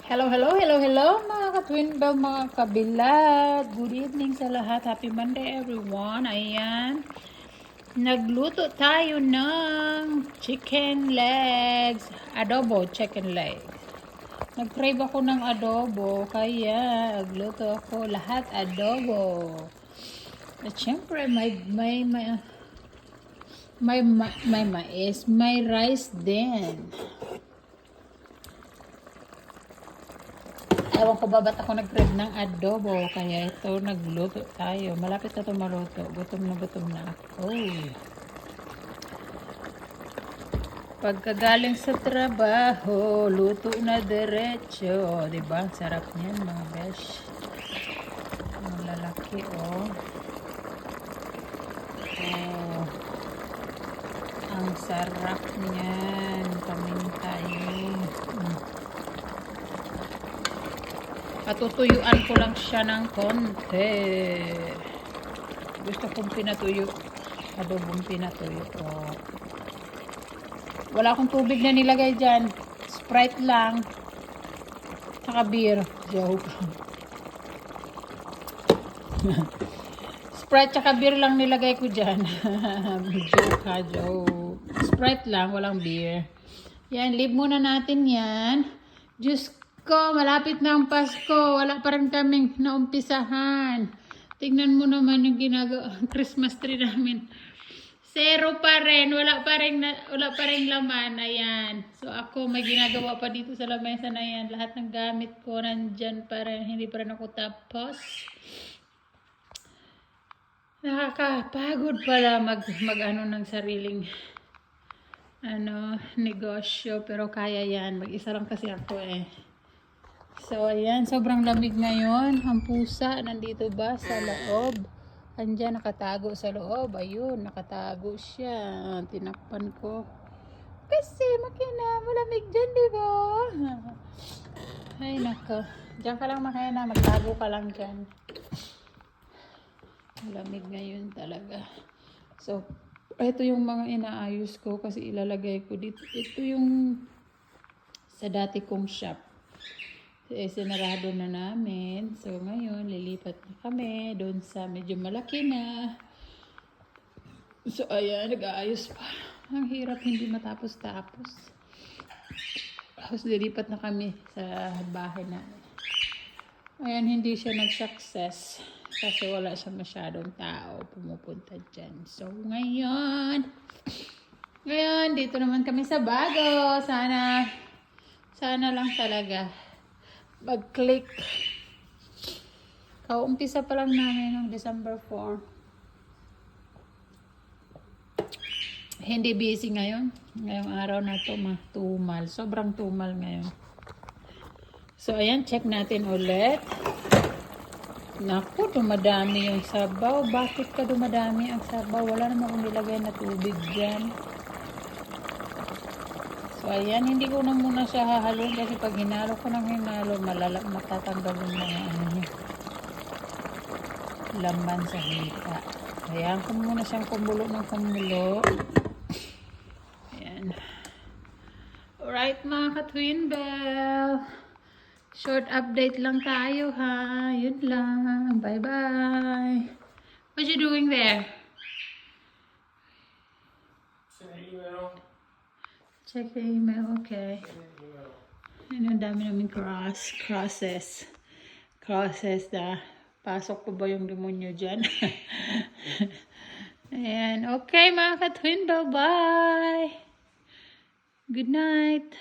Hello, hello, hello, hello mga ka-twin bell, mga kabilad. Good evening sa lahat. Happy Monday everyone. Ayan. Nagluto tayo ng chicken legs. Adobo chicken legs. Nag-crave ako ng adobo. Kaya nagluto ako lahat adobo. At syempre may mais, may rice din. Ewan ko ba ba't ako nag-crave ng adobo. Kaya ito, nagluto tayo. Malapit na ito maluto. Gutom na ako. Pagkagaling sa trabaho, luto na diretso. Diba? Sarap niyan mga besh. Ang lalaki, oh. Oh. Ang sarap niyan. Paminta yun. Patutuyuan ko lang siya ng konti. Gusto kong pinatuyo. Adobong pinatuyo. Oh. Wala akong tubig na nilagay dyan. Sprite lang. Saka beer. Joke. Sprite tsaka beer lang nilagay ko dyan. Joke ha, joke. Sprite lang, walang beer. Yan, leave muna natin yan. Diyos ko, malapit na ang Pasko. Wala pa rin kaming naumpisahan. Tingnan mo naman yung ginagawa, Christmas tree namin. Zero pa rin. Wala pa rin laman. Ayan. So ako, may ginagawa pa dito sa lamesa na yan. Lahat ng gamit ko nandyan pa rin. Hindi pa rin ako tapos. Nakakapagod pala mag-ano ng sariling negosyo. Pero kaya yan. Mag-isa lang kasi ako eh. So, ayan. Sobrang lamig ngayon. Ang pusa, nandito ba sa loob? Andyan, nakatago sa loob. Ayun, nakatago siya. Tinakpan ko. Kasi, makina, malamig dyan, di ba? Ay, nako. Diyan ka lang, makina. Magtago ka lang dyan. Malamig ngayon talaga. So, ito yung mga inaayos ko kasi ilalagay ko dito. Ito yung sa dati kong shop. Sinarado na namin. So, ngayon, lilipat na kami doon sa medyo malaki na. So, ayan, nag-aayos pa. Ang hirap, hindi matapos-tapos. Tapos, lilipat na kami sa bahay namin. Ayan, hindi siya nag-success. Kasi wala siya masyadong tao pumupunta dyan. So, ngayon, dito naman kami sa bago. Sana lang talaga mag-click. Kaumpisa pa lang namin noong December 4. Hindi busy ngayon. Ngayong araw na to, tumal. Sobrang tumal ngayon. So, ayan, check natin ulit. Naku, dumadami yung sabaw. Bakit ka dumadami ang sabaw? Wala naman akong nilagay na tubig dyan. So, ayan, hindi ko na muna siya hahalon kasi pag hinalo ko ng hinalo, matatanggal yung mga laman sa hika. Ayan, ko muna siyang kumulo ng kumulo. Ayan. Alright, mga ka-twin bell. Short update lang tayo, ha. Yun lang. Bye-bye. What you doing there? Check the email, okay. Ang dami namin crosses na. Pasok ko ba yung demonyo dyan? Ayan, okay mga ka-twin, bye-bye. Good night.